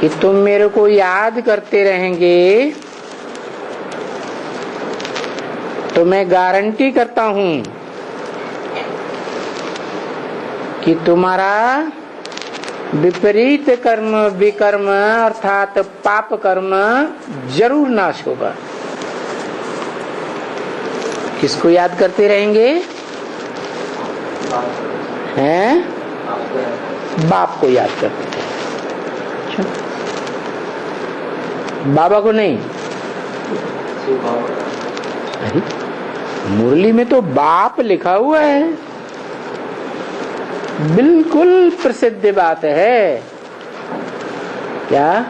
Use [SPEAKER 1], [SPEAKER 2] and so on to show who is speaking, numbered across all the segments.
[SPEAKER 1] कि तुम मेरे को याद करते रहेंगे तो मैं गारंटी करता हूं कि तुम्हारा विपरीत कर्म विकर्म अर्थात पाप कर्म जरूर नाश होगा। किसको याद करते रहेंगे? हैं? बाप को याद करते रहेंगे। बाबा को नहीं। अरे मुरली में तो बाप लिखा हुआ है, बिल्कुल प्रसिद्ध बात है। क्या?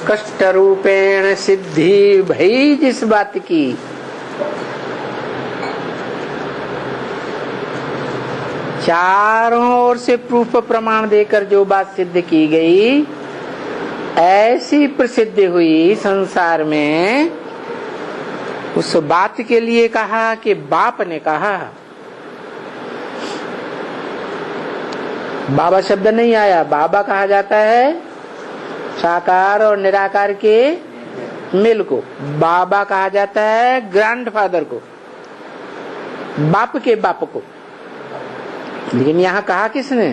[SPEAKER 1] कष्ट रूपेण सिद्धि भई जिस बात की, चारों ओर से प्रूफ प्रमाण देकर जो बात सिद्ध की गई, ऐसी प्रसिद्ध हुई संसार में, उस बात के लिए कहा कि बाप ने कहा। बाबा शब्द नहीं आया। बाबा कहा जाता है साकार और निराकार के मेल को। बाबा कहा जाता है ग्रैंडफादर को, बाप के बाप को। लेकिन यहाँ कहा किसने?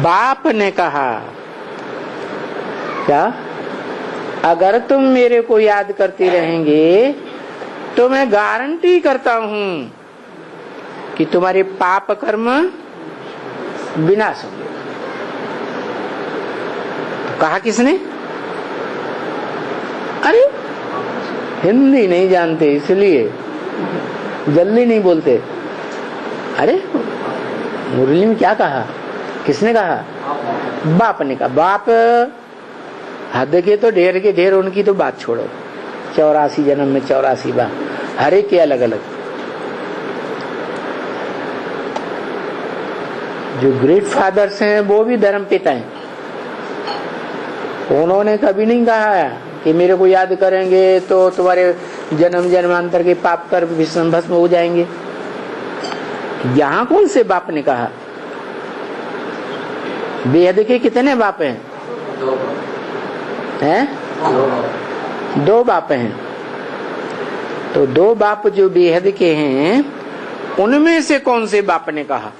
[SPEAKER 1] बाप ने कहा। क्या? अगर तुम मेरे को याद करते रहेंगे तो मैं गारंटी करता हूं कि तुम्हारे पाप कर्म विनाश होंगे। तो कहा किसने? अरे हिंदी नहीं जानते इसलिए जल्दी नहीं बोलते। अरे मुरली में क्या कहा? किसने कहा? बाप ने कहा। बाप हद के तो ढेर के ढेर, उनकी तो बात छोड़ो। 84 जन्म में 84 बार, हर एक के अलग अलग। जो ग्रेट फादर्स हैं वो भी धर्म पिता हैं। उन्होंने कभी नहीं कहा है कि मेरे को याद करेंगे तो तुम्हारे जन्म जन्मांतर के पाप कर भस्म हो जाएंगे। यहाँ कौन से बाप ने कहा? बेहद के कितने बाप हैं? हैं? 2 बाप हैं। तो 2 बाप जो बेहद के हैं, उनमें से कौन से बाप ने कहा?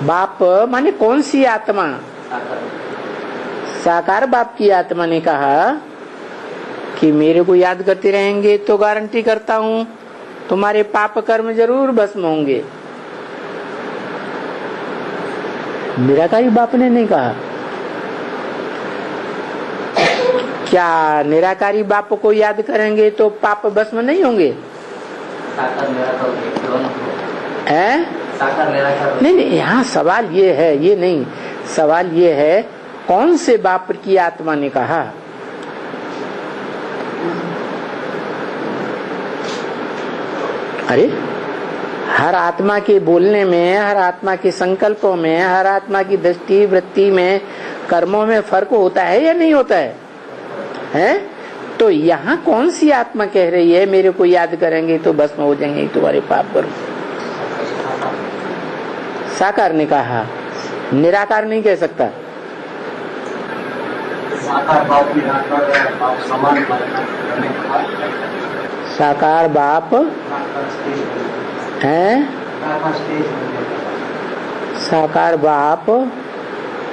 [SPEAKER 1] बाप माने कौन सी आत्मा? साकार बाप की आत्मा ने कहा कि मेरे को याद करते रहेंगे तो गारंटी करता हूं तुम्हारे पाप कर्म जरूर भस्म होंगे। निराकारी बाप ने नहीं कहा। क्या निराकारी बाप को याद करेंगे तो पाप भस्म नहीं होंगे? नहीं नहीं, यहाँ सवाल ये है, ये नहीं, सवाल ये है कौन से बाप की आत्मा ने कहा? अरे हर आत्मा के बोलने में, हर आत्मा के संकल्पों में, हर आत्मा की दृष्टि वृत्ति में, कर्मों में फर्क होता है या नहीं होता है? हैं? तो यहाँ कौन सी आत्मा कह रही है मेरे को याद करेंगे तो भस्म हो जाएंगे तुम्हारे पाप कर्म? साकार ने कहा, निराकार नहीं कह सकता। साकार बाप है, साकार बाप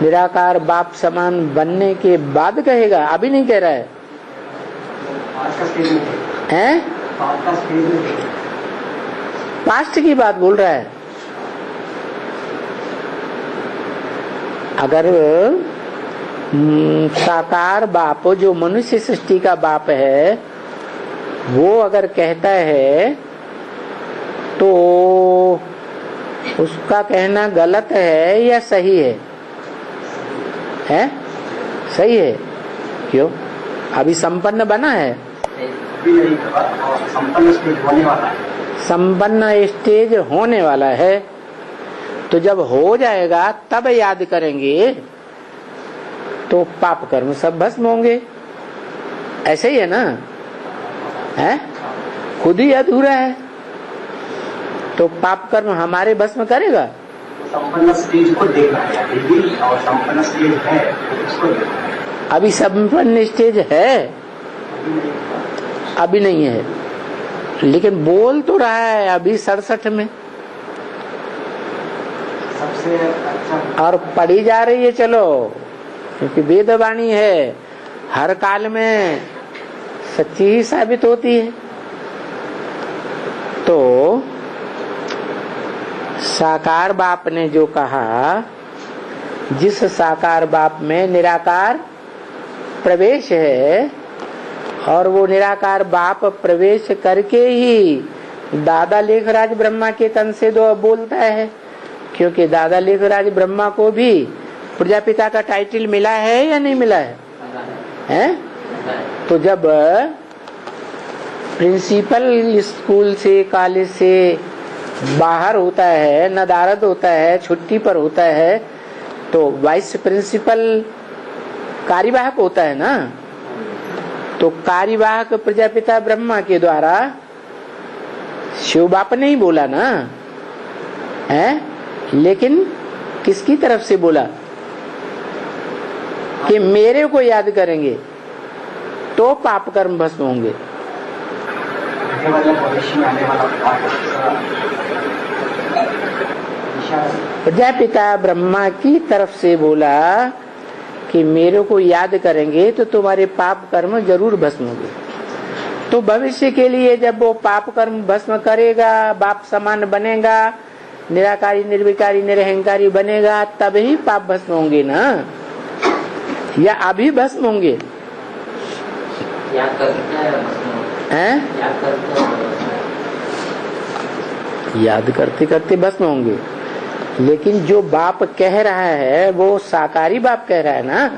[SPEAKER 1] निराकार बाप समान बनने के बाद कहेगा, अभी नहीं कह रहा है। हैं? पास्ट की बात बोल रहा है। अगर साकार बाप जो मनुष्य सृष्टि का बाप है, वो अगर कहता है तो उसका कहना गलत है या सही है? है? सही है। क्यों? अभी संपन्न बना है, संपन्न स्टेज होने वाला है। तो जब हो जाएगा तब याद करेंगे तो पाप कर्म सब भस्म होंगे। ऐसे ही है ना? है? खुद ही अधूरा है तो पाप कर्म हमारे भस्म करेगा?
[SPEAKER 2] संपन्न स्टेज को देखना है, यदि और संपन्न स्टेज है तो उसको देखना है।
[SPEAKER 1] अभी संपन्न स्टेज है, अभी नहीं है, लेकिन बोल तो रहा है अभी 67 में
[SPEAKER 2] सबसे अच्छा,
[SPEAKER 1] और पढ़ी जा रही है। चलो, क्योंकि वेदवाणी है, हर काल में सच्ची ही साबित होती है। तो साकार बाप ने जो कहा, जिस साकार बाप में निराकार प्रवेश है, और वो निराकार बाप प्रवेश करके ही दादा लेखराज ब्रह्मा के तन से दो बोलता है। क्योंकि दादा लेखराज ब्रह्मा को भी प्रजापिता का टाइटल मिला है या नहीं मिला है? तो जब प्रिंसिपल स्कूल से, कॉलेज से बाहर होता है, नदारद होता है, छुट्टी पर होता है, तो वाइस प्रिंसिपल कार्यवाहक होता है ना। तो कार्यवाहक प्रजापिता ब्रह्मा के द्वारा शिव बाप ने ही बोला ना, है? लेकिन किसकी तरफ से बोला कि मेरे को याद करेंगे तो पाप कर्म भस्म होंगे। प्रजापिता ब्रह्मा की तरफ से बोला कि मेरे को याद करेंगे तो तुम्हारे पाप कर्म जरूर भस्म होंगे। तो भविष्य के लिए जब वो पाप कर्म भस्म करेगा, बाप समान बनेगा, निराकारी निर्विकारी निरहंकारी बनेगा, तभी पाप भस्म होंगे ना, या अभी भस्म होंगे? याद करते करते भस्म होंगे। लेकिन जो बाप कह रहा है वो साकारी बाप कह रहा है ना,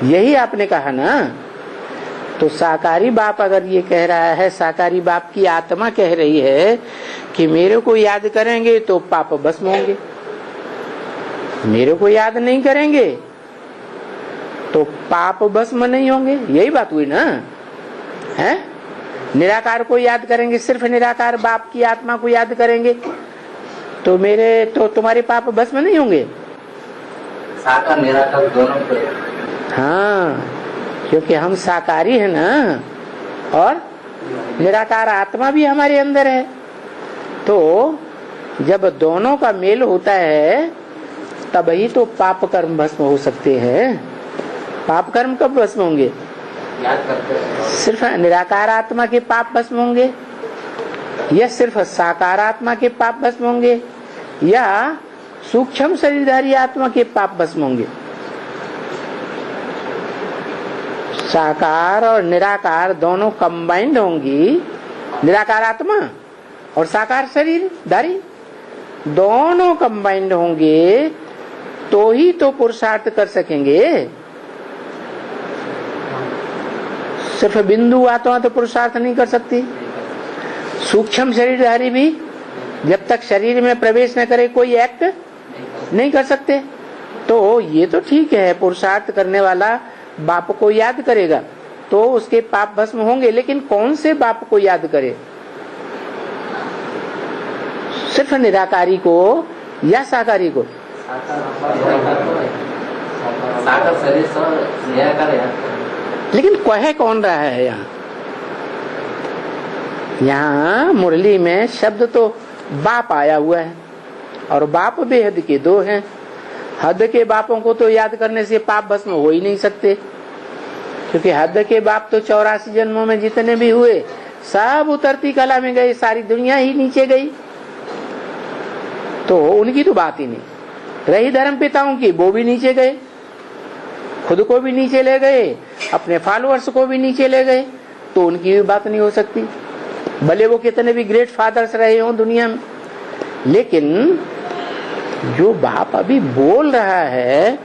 [SPEAKER 1] यही आपने कहा ना। तो साकारी बाप अगर ये कह रहा है, साकारी बाप की आत्मा कह रही है कि मेरे को याद करेंगे तो पाप भस्म होंगे, मेरे को याद नहीं करेंगे तो पाप भस्म नहीं होंगे, यही बात हुई ना, है? निराकार को याद करेंगे, सिर्फ निराकार बाप की आत्मा को याद करेंगे तो तुम्हारे पाप भस्म नहीं होंगे।
[SPEAKER 2] साकार निराकार दोनों को,
[SPEAKER 1] हाँ, क्योंकि हम साकारी है ना, और निराकार आत्मा भी हमारे अंदर है। तो जब दोनों का मेल होता है तभी तो पाप कर्म भस्म हो सकते हैं। पाप कर्म कब भस्म होंगे?
[SPEAKER 2] याद करते हैं।
[SPEAKER 1] सिर्फ निराकार आत्मा के पाप भस्म होंगे, या सिर्फ साकार आत्मा के पाप भस्म होंगे, या सूक्ष्म शरीरधारी आत्मा के पाप भस्म होंगे? साकार और निराकार दोनों कंबाइंड होंगी, निराकार आत्मा और साकार शरीरधारी दोनों कंबाइंड होंगे तो ही तो पुरुषार्थ कर सकेंगे। सिर्फ बिंदु आत्मा तो पुरुषार्थ नहीं कर सकती। सूक्ष्म शरीरधारी भी जब तक शरीर में प्रवेश न करे कोई एक्ट नहीं कर सकते। तो ये तो ठीक है, पुरुषार्थ करने वाला बाप को याद करेगा तो उसके पाप भस्म होंगे, लेकिन कौन से बाप को याद करे? सिर्फ निराकारी को या साकारी को?
[SPEAKER 2] साकार शरीर से निराकार याद।
[SPEAKER 1] लेकिन कहे कौन रहा है यहाँ? यहाँ मुरली में शब्द तो बाप आया हुआ है, और बाप बेहद के दो हैं। हद के बापों को तो याद करने से पाप भस्म हो ही नहीं सकते, क्योंकि हद के बाप तो 84 जन्मों में जितने भी हुए सब उतरती कला में गए, सारी दुनिया ही नीचे गई, तो उनकी तो बात ही नहीं रही। धर्म पिताओं की, वो भी नीचे गए, खुद को भी नीचे ले गए, अपने फॉलोअर्स को भी नीचे ले गए, तो उनकी भी बात नहीं हो सकती, भले वो कितने भी ग्रेट फादर्स रहे हों दुनिया में। लेकिन जो बाप अभी बोल रहा है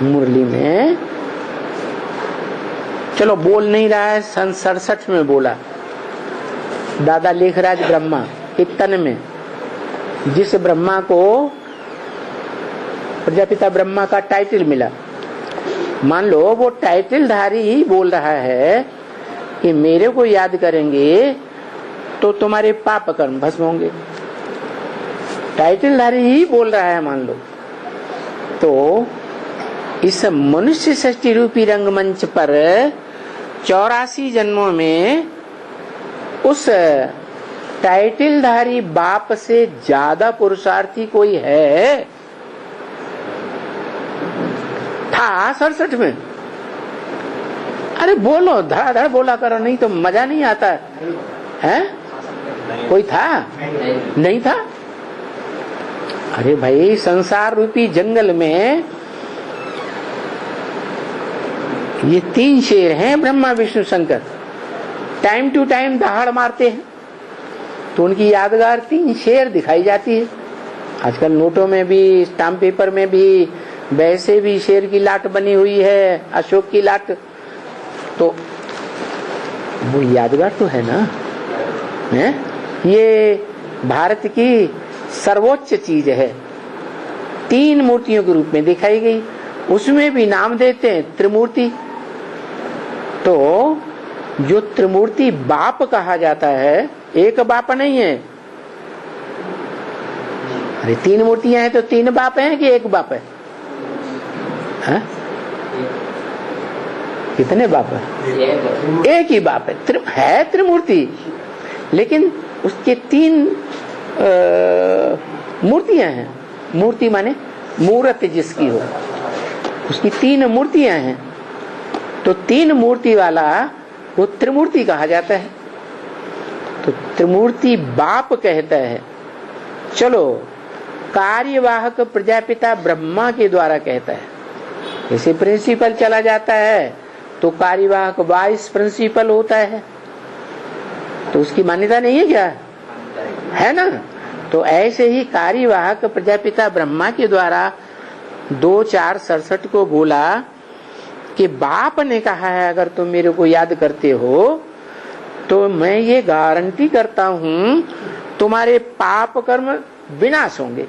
[SPEAKER 1] मुरली में, चलो बोल नहीं रहा है, सन 67 में बोला, दादा लेखराज ब्रह्मा के तन में, जिस ब्रह्मा को प्रजापिता ब्रह्मा का टाइटल मिला, मान लो वो टाइटल धारी ही बोल रहा है कि मेरे को याद करेंगे तो तुम्हारे पाप कर्म भस्म होंगे। टाइटलधारी ही बोल रहा है मान लो, तो इस मनुष्य सृष्टि रूपी रंगमंच पर 84 जन्मों में उस टाइटलधारी बाप से ज्यादा पुरुषार्थी कोई है? था 67 में। अरे बोलो, धड़ाधड़ बोला करो, नहीं तो मजा नहीं आता है। कोई था? नहीं था। अरे भाई, संसार रूपी जंगल में ये 3 शेर हैं, Brahma Vishnu Shankar, time to time दहाड़ मारते हैं, तो उनकी यादगार 3 शेर दिखाई जाती है। आजकल नोटों में भी, स्टाम्प पेपर में भी वैसे भी शेर की लाट बनी हुई है, अशोक की लाट, तो वो यादगार तो है ना, है? ये भारत की सर्वोच्च चीज है, 3 मूर्तियों के रूप में दिखाई गई, उसमें भी नाम देते हैं त्रिमूर्ति। तो जो त्रिमूर्ति बाप कहा जाता है, एक बाप नहीं है। अरे 3 मूर्तियां हैं तो 3 बाप हैं कि एक बाप है? हा? कितने बाप है? एक ही बाप है त्रिमूर्ति, लेकिन उसके 3 मूर्तियां हैं। मूर्ति माने मूर्त जिसकी हो, उसकी 3 मूर्तियां हैं, तो 3 मूर्ति वाला वो त्रिमूर्ति कहा जाता है। तो त्रिमूर्ति बाप कहता है। चलो, कार्यवाहक प्रजापिता ब्रह्मा के द्वारा कहता है, जैसे प्रिंसिपल चला जाता है तो कार्यवाहक वाइस प्रिंसिपल होता है, तो उसकी मान्यता नहीं है क्या? है ना? तो ऐसे ही कार्यवाहक प्रजापिता ब्रह्मा के द्वारा 2-4-67 को बोला कि बाप ने कहा है अगर तुम मेरे को याद करते हो तो मैं ये गारंटी करता हूं तुम्हारे पाप कर्म विनाश होंगे।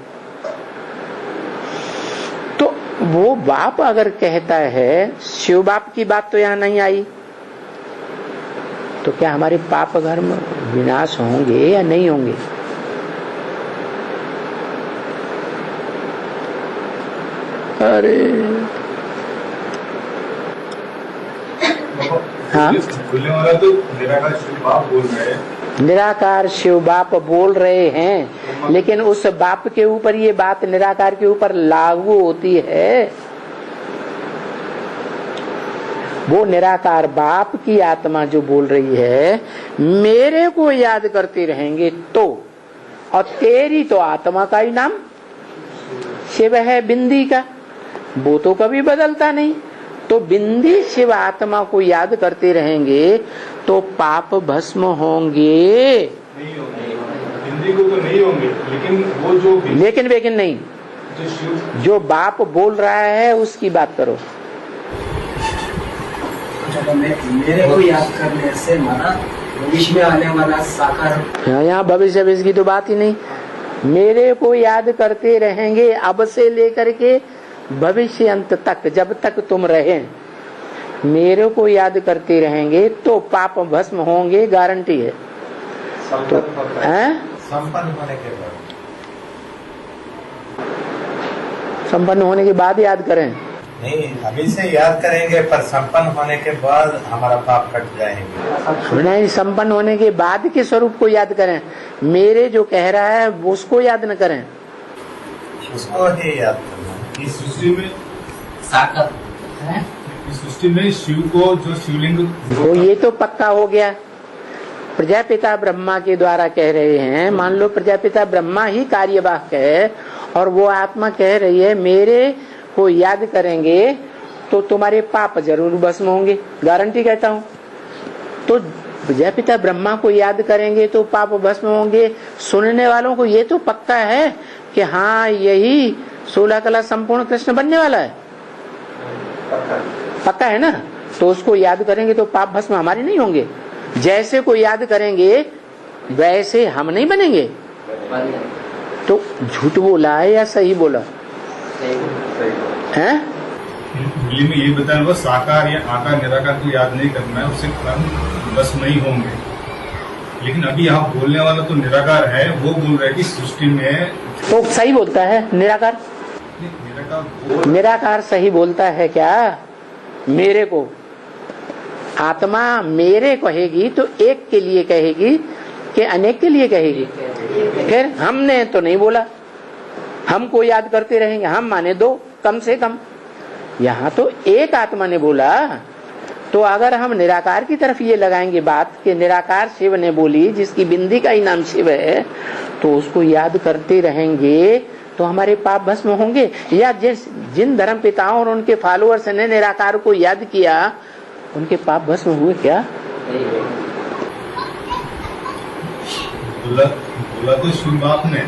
[SPEAKER 1] तो वो बाप अगर कहता है, शिव बाप की बात तो यहां नहीं आई, तो क्या हमारे पाप कर्म विनाश होंगे या नहीं होंगे? अरे हाँ,
[SPEAKER 3] तो निराकार शिव बाप बोल रहे हैं।
[SPEAKER 1] निराकार शिव बाप बोल रहे हैं, लेकिन उस बाप के ऊपर ये बात निराकार के ऊपर लागू होती है। वो निराकार बाप की आत्मा जो बोल रही है, मेरे को याद करते रहेंगे तो, और तेरी तो आत्मा का ही नाम शिव है, बिंदी का, वो तो कभी बदलता नहीं। तो बिंदी शिव आत्मा को याद करते रहेंगे तो पाप भस्म होंगे?
[SPEAKER 3] नहीं होंगे, बिंदी को तो नहीं होंगे, लेकिन वो जो
[SPEAKER 1] लेकिन नहीं, जो बाप बोल रहा है उसकी बात करो।
[SPEAKER 2] मेरे को याद करने से माना भविष्य में आने वाला साकार।
[SPEAKER 1] यहाँ भविष्य की तो बात ही नहीं। मेरे को याद करते रहेंगे अब से लेकर के भविष्य अंत तक, जब तक तुम रहे मेरे को याद करते रहेंगे तो पाप भस्म होंगे, गारंटी है। तो
[SPEAKER 3] संपन्न होने के बाद,
[SPEAKER 1] संपन्न होने के बाद याद करें?
[SPEAKER 3] नहीं, अभी से याद करेंगे, पर संपन्न होने के बाद हमारा पाप कट जाएंगे।
[SPEAKER 1] नहीं, संपन्न होने के बाद के स्वरूप को याद करें। मेरे जो कह रहा है उसको याद न करें,
[SPEAKER 3] उसको ही याद करना। इस सृष्टि में
[SPEAKER 2] साकार,
[SPEAKER 3] इस सृष्टि में शिव को जो शिवलिंग,
[SPEAKER 1] तो ये तो पक्का हो गया। प्रजापिता ब्रह्मा के द्वारा कह रहे हैं, मान लो प्रजापिता ब्रह्मा ही कार्यवाहक है और वो आत्मा कह रही है मेरे को याद करेंगे तो तुम्हारे पाप जरूर भस्म होंगे, गारंटी कहता हूँ। तो प्रजापिता ब्रह्मा को याद करेंगे तो पाप भस्म होंगे। सुनने वालों को ये तो पक्का है कि हाँ, यही 16 कला संपूर्ण कृष्ण बनने वाला है, पक्का है ना? तो उसको याद करेंगे तो पाप भस्म हमारे नहीं होंगे। जैसे को याद करेंगे वैसे हम नहीं बनेंगे। तो झूठ बोला है या सही बोला है?
[SPEAKER 3] हिंदी में ये बताया हुआ साकार या आकार निराकार को याद नहीं करना है, उससे कर्म बस नहीं होंगे।
[SPEAKER 4] लेकिन अभी आप बोलने वाला तो निराकार है, वो बोल रहे कि सृष्टि में
[SPEAKER 1] तो सही बोलता है निराकार? निराकार सही बोलता है क्या? मेरे को आत्मा मेरे कहेगी तो एक के लिए कहेगी कि अनेक के लिए कहेगी? फिर हमने तो नहीं बोला, हमको याद करते रहेंगे, हम माने दो कम से कम। यहाँ तो एक आत्मा ने बोला। तो अगर हम निराकार की तरफ ये लगाएंगे बात कि निराकार शिव ने बोली, जिसकी बिंदी का ही नाम शिव है, तो उसको याद करते रहेंगे तो हमारे पाप भस्म होंगे? या जिन धर्म पिताओं और उनके फॉलोअर्स ने निराकार को याद किया, उनके पाप भस्म हुए क्या?
[SPEAKER 4] बोला तो शिव बाप ने,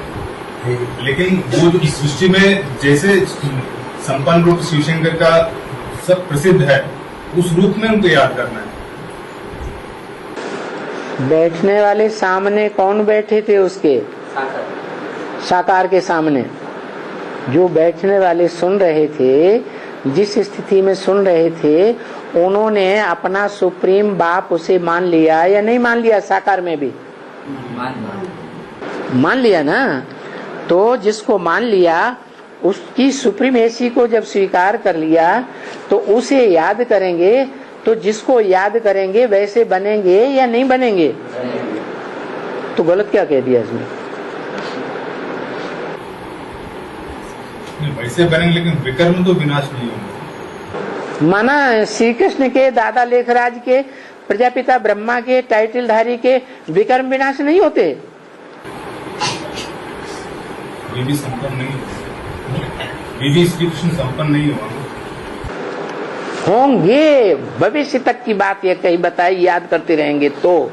[SPEAKER 4] लेकिन वो जो इस सृष्टि में जैसे संपन्न रूप शिवशंकर का सब प्रसिद्ध है, उस रूप में उनको याद करना है।
[SPEAKER 1] बैठने वाले सामने कौन बैठे थे उसके? साकार के सामने जो बैठने वाले सुन रहे थे, जिस स्थिति में सुन रहे थे, उन्होंने अपना सुप्रीम बाप उसे मान लिया या नहीं मान लिया? साकार में भी मान लिया ना। तो जिसको मान लिया, उसकी सुप्रीमेसी को जब स्वीकार कर लिया, तो उसे याद करेंगे। तो जिसको याद करेंगे वैसे बनेंगे या नहीं बनेंगे? तो गलत क्या कह दिया इसमें?
[SPEAKER 4] वैसे बनेंगे, लेकिन विकर्म तो विनाश नहीं होंगे।
[SPEAKER 1] माना श्री कृष्ण के, दादा लेखराज के, प्रजापिता ब्रह्मा के, टाइटलधारी के विकर्म विनाश नहीं होते?
[SPEAKER 4] वे भी संपन्न नहीं होते, वे भी श्री कृष्ण संपन्न नहीं
[SPEAKER 1] होंगे। भविष्य तक की बात ये कहीं बताई, याद करते रहेंगे तो।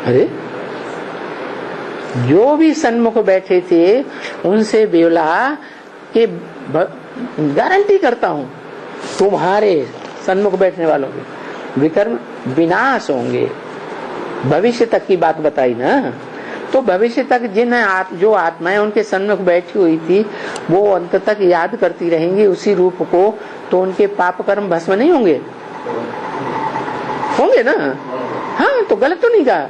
[SPEAKER 1] अरे जो भी सन्मुख बैठे थे उनसे बोला कि गारंटी करता हूं तुम्हारे सन्मुख बैठने वालों के विकर्म विनाश होंगे। भविष्य तक की बात बताई ना। तो भविष्य तक जो आत्माएं उनके सन्मुख बैठी हुई थी, वो अंत तक याद करती रहेंगी उसी रूप को, तो उनके पाप कर्म भस्म नहीं होंगे? होंगे ना। हाँ, तो गलत तो नहीं कहा।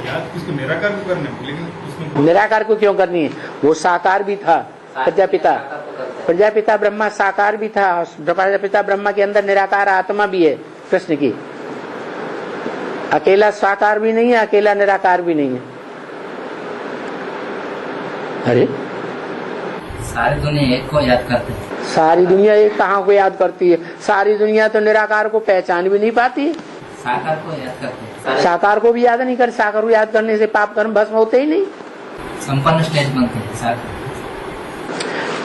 [SPEAKER 4] याद किसको? निराकार को करने, लेकिन उसमें
[SPEAKER 1] निराकार को क्यों करनी है? वो साकार भी था, प्रजापिता ब्रह्मा साकार भी था। प्रजापिता ब्रह्मा के अंदर निराकार आत्मा भी है कृष्ण की। अकेला साकार भी नहीं है, अकेला निराकार भी नहीं है। अरे
[SPEAKER 5] सारी दुनिया एक को याद करती है।
[SPEAKER 1] सारी दुनिया एक कहाँ को याद करती है? सारी दुनिया तो निराकार को पहचान भी नहीं पाती।
[SPEAKER 5] साकार को याद करते हैं।
[SPEAKER 1] साकार को भी याद नहीं कर। साकार को याद करने से पाप कर्म भस्म होते ही नहीं।
[SPEAKER 5] संपन्न स्टेज बनते हैं साकार।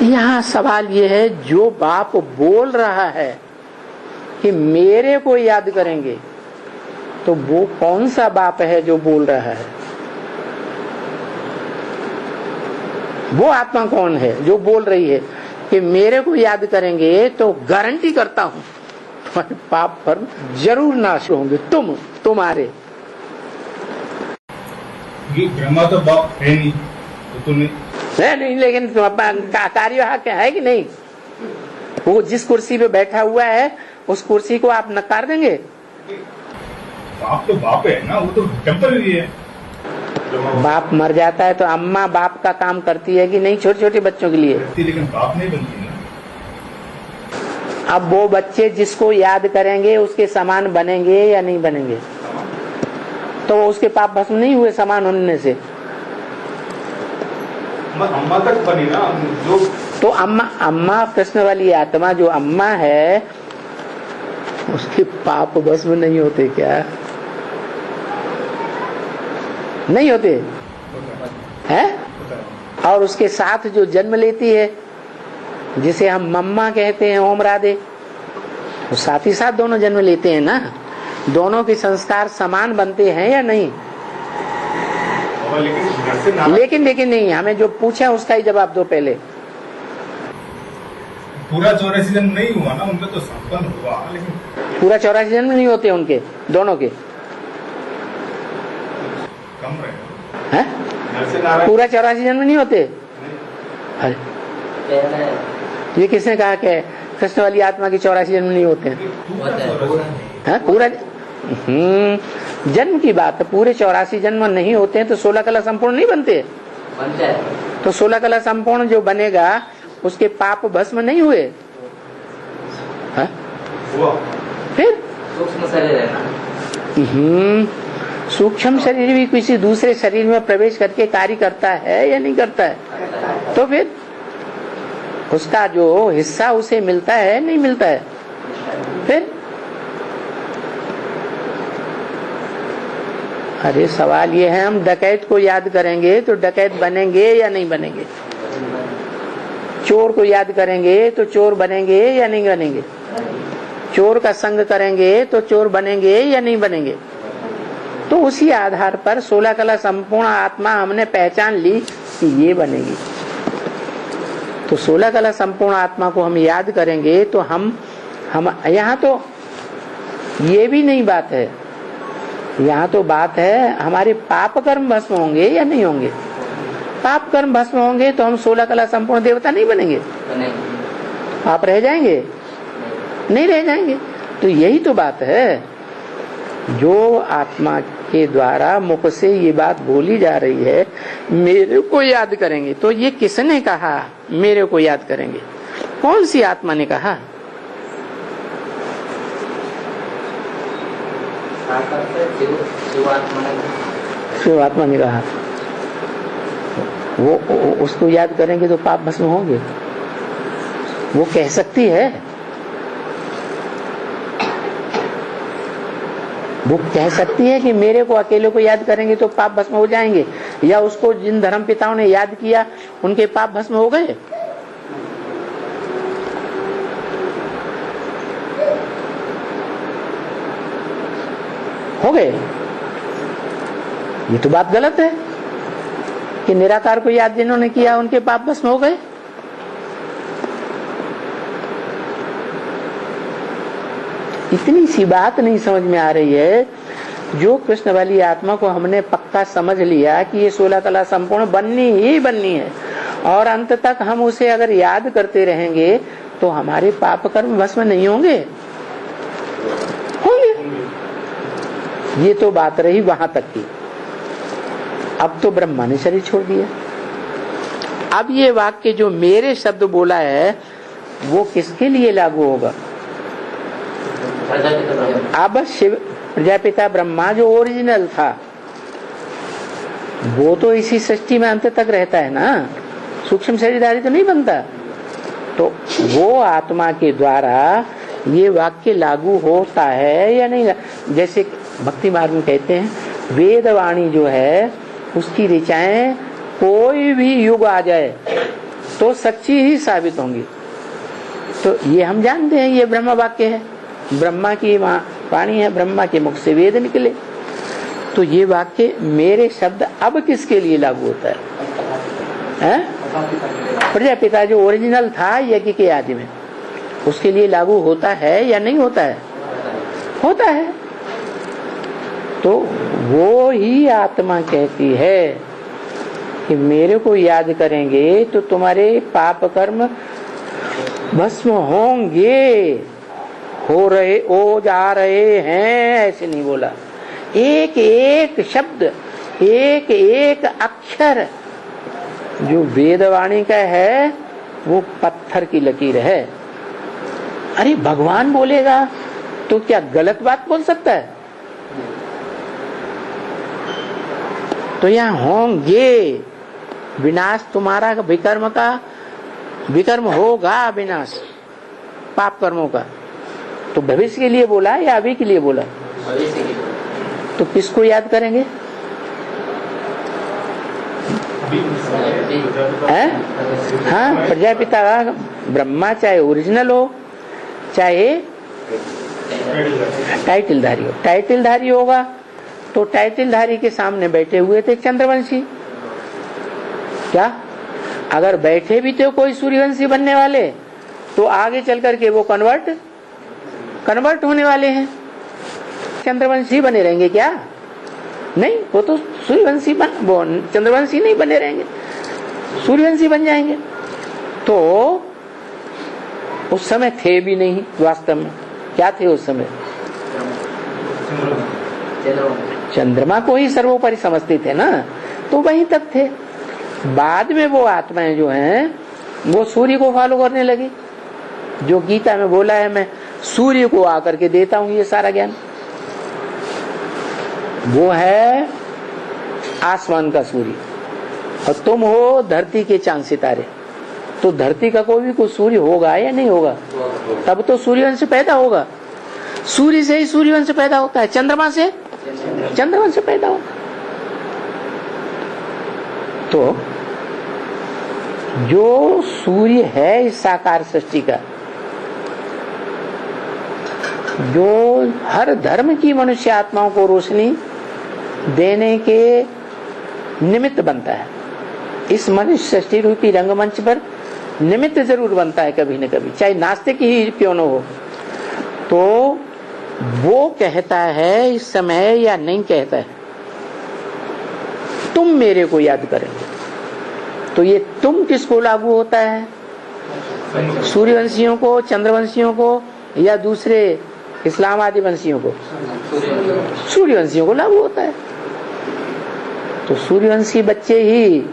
[SPEAKER 1] यहाँ सवाल ये है, जो बाप बोल रहा है कि मेरे को याद करेंगे, तो वो कौन सा बाप है जो बोल रहा है? वो आत्मा कौन है जो बोल रही है कि मेरे को याद करेंगे तो गारंटी करता हूं तुम्हारे पाप कर्म जरूर नाश होंगे, तुम्हारे।
[SPEAKER 4] ब्रह्मा तो बाप है नहीं, तो
[SPEAKER 1] नहीं, लेकिन कार्यवाहक है कि नहीं? वो जिस कुर्सी पे बैठा हुआ है, उस कुर्सी को आप नकार देंगे?
[SPEAKER 4] बाप तो बाप है ना, वो तो टेम्पररी है।
[SPEAKER 1] बाप मर जाता है तो अम्मा बाप का काम करती है कि नहीं? छोटे छोटे बच्चों के लिए,
[SPEAKER 4] लेकिन बाप नहीं बनती ना।
[SPEAKER 1] अब वो बच्चे जिसको याद करेंगे उसके समान बनेंगे या नहीं बनेंगे? तो वो उसके पाप भस्म नहीं हुए समान होने से?
[SPEAKER 4] अम्मा तक बनी ना जो। तो
[SPEAKER 1] अम्मा कृष्ण वाली आत्मा जो अम्मा है, उसके पाप भस्म नहीं होते क्या? नहीं होते हैं? और उसके साथ जो जन्म लेती है, जिसे हम मम्मा कहते हैं, ओम राधे, वो साथ ही साथ दोनों जन्म लेते हैं ना। दोनों के संस्कार समान बनते हैं या नहीं? लेकिन नहीं, हमें जो पूछा उसका ही जवाब दो पहले।
[SPEAKER 4] पूरा 84 जन्म नहीं हुआ ना उनका, तो संपन्न हुआ, लेकिन
[SPEAKER 1] पूरा 84 जन्म नहीं होते उनके, दोनों के
[SPEAKER 4] कम रहे हैं।
[SPEAKER 1] पूरा 84 जन्म नहीं होते। अरे ये किसने कहा कि कृष्ण वाली आत्मा की 84 जन्म नहीं होते हैं? पूरा जन्म की बात है, पूरे 84 जन्म नहीं होते हैं तो 16 कला संपूर्ण नहीं बनते।
[SPEAKER 5] बनता है
[SPEAKER 1] तो 16 कला संपूर्ण जो बनेगा उसके पाप भस्म नहीं हुए? हाँ? फिर
[SPEAKER 5] सूक्ष्म शरीर है ना,
[SPEAKER 1] सूक्ष्म शरीर भी किसी दूसरे शरीर में प्रवेश करके कार्य करता है या नहीं करता है? तो फिर उसका जो हिस्सा उसे मिलता है नहीं मिलता है? फिर अरे सवाल ये है, हम डकैत को याद करेंगे तो डकैत बनेंगे या नहीं बनेंगे? चोर को याद करेंगे तो चोर बनेंगे या नहीं बनेंगे? चोर का संग करेंगे तो चोर बनेंगे या नहीं बनेंगे? तो उसी आधार पर 16 कला संपूर्ण आत्मा हमने पहचान ली कि ये बनेगी। तो 16 कला संपूर्ण आत्मा को हम याद करेंगे तो हम यहाँ तो ये भी नहीं बात है, यहाँ तो बात है हमारे पाप कर्म भस्म होंगे या नहीं होंगे? पाप कर्म भस्म होंगे तो हम 16 कला संपूर्ण देवता नहीं बनेंगे, पाप रह जाएंगे? नहीं रह जाएंगे। तो यही तो बात है, जो आत्मा के द्वारा मुख से ये बात बोली जा रही है, मेरे को याद करेंगे। तो ये किसने कहा मेरे को याद करेंगे? कौन सी आत्मा ने कहा? शिव आत्मा ने कहा। वो उसको याद करेंगे तो पाप भस्म होंगे? वो कह सकती है? वो कह सकती है कि मेरे को अकेले को याद करेंगे तो पाप भस्म हो जाएंगे, या उसको जिन धर्म पिताओं ने याद किया उनके पाप भस्म हो गए? हो गए? ये तो बात गलत है कि निराकार को याद जिन्होंने किया उनके पाप भस्म हो गए। इतनी सी बात नहीं समझ में आ रही है। जो कृष्ण वाली आत्मा को हमने पक्का समझ लिया कि ये 16 कला संपूर्ण बननी ही बननी है, और अंत तक हम उसे अगर याद करते रहेंगे तो हमारे पाप कर्म भस्म नहीं होंगे? होंगे। ये तो बात रही वहां तक की। अब तो ब्रह्मा ने शरीर छोड़ दिया। अब ये वाक्य जो मेरे शब्द बोला है वो किसके लिए लागू होगा? अब शिव प्रजापिता ब्रह्मा जो ओरिजिनल था वो तो इसी सृष्टि में अंत तक रहता है ना, सूक्ष्म शरीरधारी तो नहीं बनता। तो वो आत्मा के द्वारा ये वाक्य लागू होता है या नहीं? जैसे भक्ति मार्ग में कहते हैं वेदवाणी जो है उसकी ऋचाएं कोई भी युग आ जाए तो सच्ची ही साबित होंगी। तो ये हम जानते हैं ये ब्रह्म वाक्य है, ब्रह्मा की वाणी है, ब्रह्मा के मुख से वेद निकले। तो ये वाक्य मेरे शब्द अब किसके लिए लागू होता है? प्रजापिता जो ओरिजिनल था यज्ञ के आदि में, उसके लिए लागू होता है या नहीं होता है? होता है। तो वो ही आत्मा कहती है कि मेरे को याद करेंगे तो तुम्हारे पाप कर्म भस्म होंगे, हो जा रहे हैं, ऐसे नहीं बोला। एक एक शब्द, एक एक अक्षर जो वेदवाणी का है वो पत्थर की लकीर है। अरे भगवान बोलेगा तो क्या गलत बात बोल सकता है? तो यहाँ होंगे विनाश तुम्हारा, विकर्म का विकर्म होगा, विनाश पाप कर्मों का। तो भविष्य के लिए बोला या अभी के लिए बोला?
[SPEAKER 5] भविष्य की।
[SPEAKER 1] तो किसको याद करेंगे? हाँ, प्रजापिता ब्रह्मा, चाहे ओरिजिनल हो चाहे टाइटलधारी हो। टाइटलधारी होगा तो टाइटलधारी के सामने बैठे हुए थे चंद्रवंशी। क्या अगर बैठे भी थे कोई सूर्यवंशी बनने वाले तो आगे चल करके वो कन्वर्ट होने वाले हैं, चंद्रवंशी बने रहेंगे क्या? नहीं, वो तो सूर्यवंशी वो चंद्रवंशी नहीं बने रहेंगे, सूर्यवंशी बन जाएंगे। तो उस समय थे भी नहीं, वास्तव में क्या थे उस समय? चंद्रमा को ही सर्वोपरि समझते थे ना, तो वहीं तक थे। बाद में वो आत्माएं जो हैं वो सूर्य को फॉलो करने लगी। जो गीता में बोला है, मैं सूर्य को आकर के देता हूं ये सारा ज्ञान, वो है आसमान का सूर्य, और तुम हो धरती के चांद सितारे। तो धरती का कोई भी कुछ सूर्य होगा या नहीं होगा? तब तो सूर्यवंश पैदा होगा। सूर्य से ही सूर्यवंश पैदा होता है, चंद्रमा से चंद्रवंश पैदा होता है। तो जो सूर्य है इस साकार सृष्टि का, जो हर धर्म की मनुष्य आत्माओं को रोशनी देने के निमित्त बनता है, इस मनुष्य सृष्टि रूपी रंगमंच पर निमित्त जरूर बनता है कभी न कभी, चाहे नास्तिक ही क्यों न हो। तो वो कहता है इस समय, या नहीं कहता है, तुम मेरे को याद करेंगे। तो ये तुम किसको लागू होता है? सूर्यवंशियों को, चंद्रवंशियों को, या दूसरे इस्लाम आदि वंशियों को? सूर्यवंशियों को लागू होता है। तो सूर्यवंशी बच्चे ही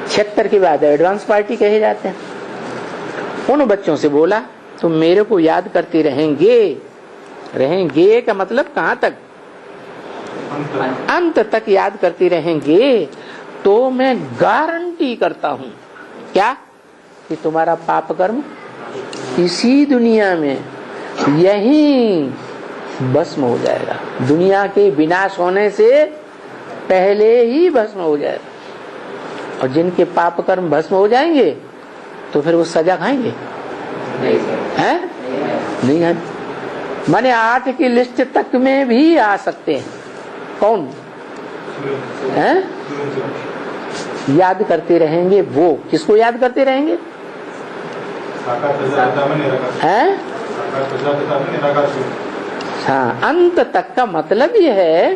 [SPEAKER 1] 76 के बाद एडवांस पार्टी कहे जाते हैं। उन बच्चों से बोला तुम मेरे को याद करते रहेंगे। रहेंगे का मतलब कहां तक? अंत तक याद करते रहेंगे। तो मैं गारंटी करता हूं क्या, कि तुम्हारा पाप कर्म इसी दुनिया में यही भस्म हो जाएगा। दुनिया के विनाश होने से पहले ही भस्म हो जाएगा। और जिनके पाप कर्म भस्म हो जाएंगे तो फिर वो सजा खाएंगे? हैं? नहीं है। माने 8 की लिस्ट तक में भी आ सकते हैं। कौन है? याद करते रहेंगे। वो किसको याद करते रहेंगे? हैं? हाँ, अंत तक का मतलब ये है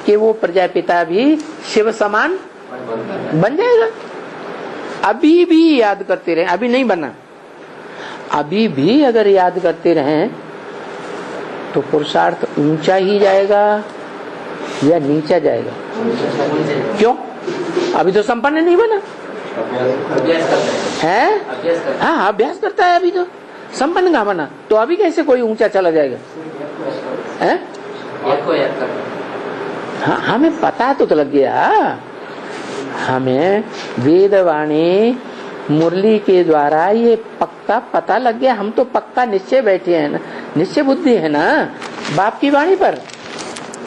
[SPEAKER 1] कि वो प्रजापिता भी शिव समान बन जाएगा। अभी भी याद करते रहे, अभी नहीं बना, अभी भी अगर याद करते रहें तो पुरुषार्थ ऊंचा ही जाएगा या नीचा जाएगा? क्यों? अभी तो संपन्न नहीं बना है। हाँ, अभ्यास करता है, अभी तो संपन्न कहाँ बना। तो अभी कैसे कोई ऊंचा चला जाएगा? है? हाँ, हमें पता तो लग गया। हमें वेदवाणी मुरली के द्वारा ये पक्का पता लग गया। हम तो पक्का निश्चय बैठे हैं ना, निश्चय बुद्धि है ना बाप की वाणी पर।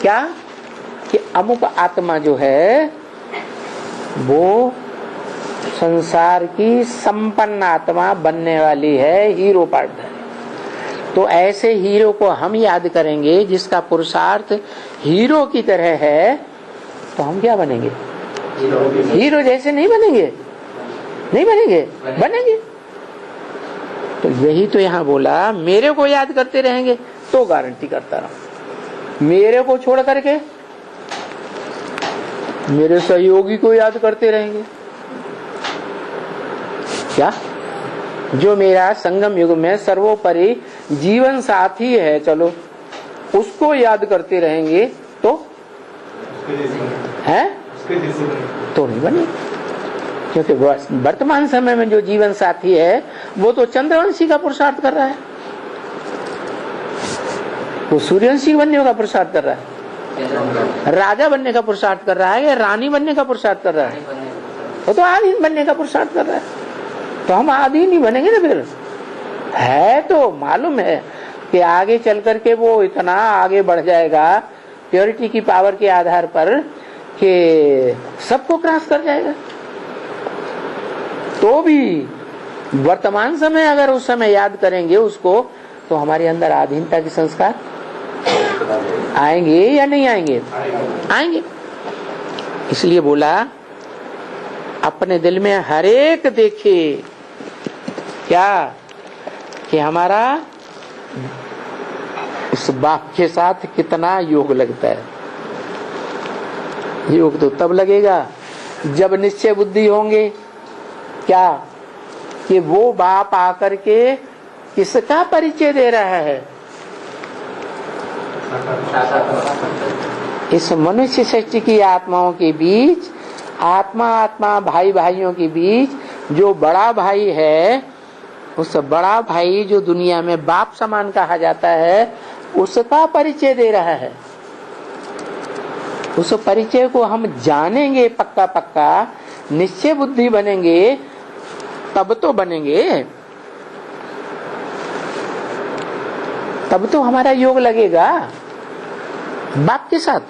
[SPEAKER 1] क्या कि अमुक आत्मा जो है वो संसार की संपन्न आत्मा बनने वाली है, हीरो पार्टनर। तो ऐसे हीरो को हम याद करेंगे जिसका पुरुषार्थ हीरो की तरह है, तो हम क्या बनेंगे? हीरो जैसे नहीं बनेंगे? नहीं बनेंगे? बनेंगे। तो यही तो यहाँ बोला, मेरे को याद करते रहेंगे तो गारंटी करता रहा। मेरे को छोड़ करके मेरे सहयोगी को याद करते रहेंगे क्या? जो मेरा संगम युग में सर्वोपरि जीवन साथी है, चलो उसको याद करते रहेंगे तो है? तो नहीं बने। क्योंकि वर्तमान समय में जो जीवन साथी है वो तो चंद्रवंशी का पुरुषार्थ कर रहा है, वो सूर्यवंशी बनने का पुरुषार्थ कर रहा है, राजा बनने का पुरुषार्थ कर रहा है या रानी बनने का पुरुषार्थ कर रहा है? वो तो आधीन बनने का पुरुषार्थ कर रहा है। तो हम आधीन ही बनेंगे ना फिर। है तो मालूम है कि आगे चल करके वो इतना आगे बढ़ जाएगा प्योरिटी की पावर के आधार पर कि सबको क्रॉस कर जाएगा। तो भी वर्तमान समय अगर उस समय याद करेंगे उसको, तो हमारे अंदर आधीनता के संस्कार आएंगे या नहीं आएंगे? आएंगे। इसलिए बोला अपने दिल में हर एक देखे क्या कि हमारा उस बाप के साथ कितना योग लगता है। योग तो तब लगेगा जब निश्चय बुद्धि होंगे क्या कि वो बाप आकर के किसका परिचय दे रहा है? इस मनुष्य सृष्टि की आत्माओं के बीच, आत्मा आत्मा भाई भाइयों के बीच जो बड़ा भाई है, उस बड़ा भाई जो दुनिया में बाप समान कहा जाता है, उसका परिचय दे रहा है। उस परिचय को हम जानेंगे पक्का पक्का, निश्चय बुद्धि बनेंगे, तब तो बनेंगे, तब तो हमारा योग लगेगा बाप के साथ।